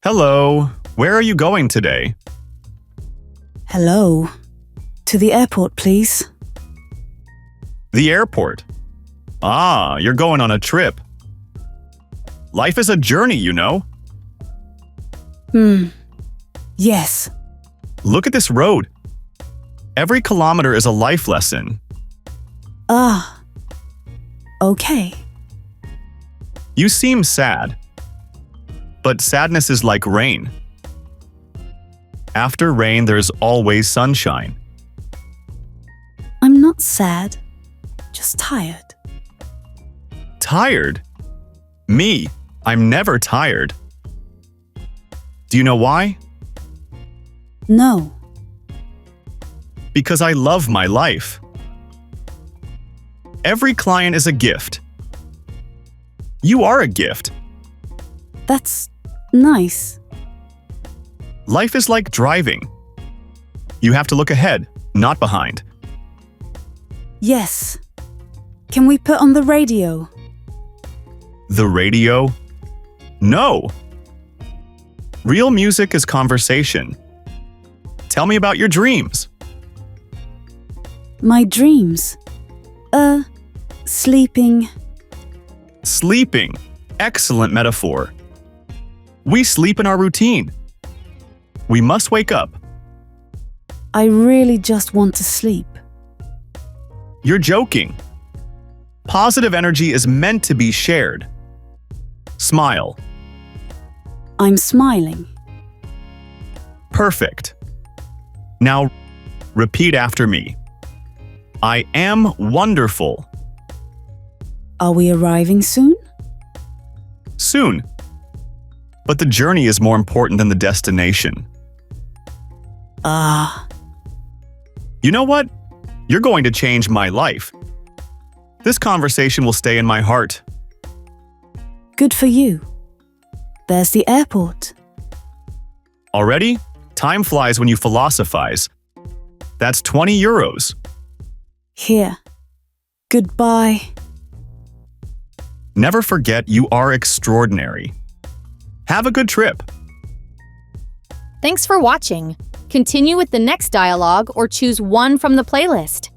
Hello, where are you going today? Hello. To the airport, please. The airport. Ah, you're going on a trip. Life is a journey, you know. Yes. Look at this road. Every kilometer is a life lesson. Ah. Okay. You seem sad. But sadness is like rain. After rain, there's always sunshine. I'm not sad. Just tired. Tired? Me, I'm never tired. Do you know why? No. Because I love my life. Every client is a gift. You are a gift. That's nice. Life is like driving. You have to look ahead, not behind. Yes. Can we put on the radio? The radio? No. Real music is conversation. Tell me about your dreams. My dreams. Sleeping. Sleeping. Excellent metaphor. We sleep in our routine. We must wake up. I really just want to sleep. You're joking. Positive energy is meant to be shared. Smile. I'm smiling. Perfect. Now, repeat after me. I am wonderful. Are we arriving soon? Soon. But the journey is more important than the destination. Ah. You know what? You're going to change my life. This conversation will stay in my heart. Good for you. There's the airport. Already? Time flies when you philosophize. That's 20 euros. Here. Goodbye. Never forget you are extraordinary. Have a good trip. Thanks for watching. Continue with the next dialogue or choose one from the playlist.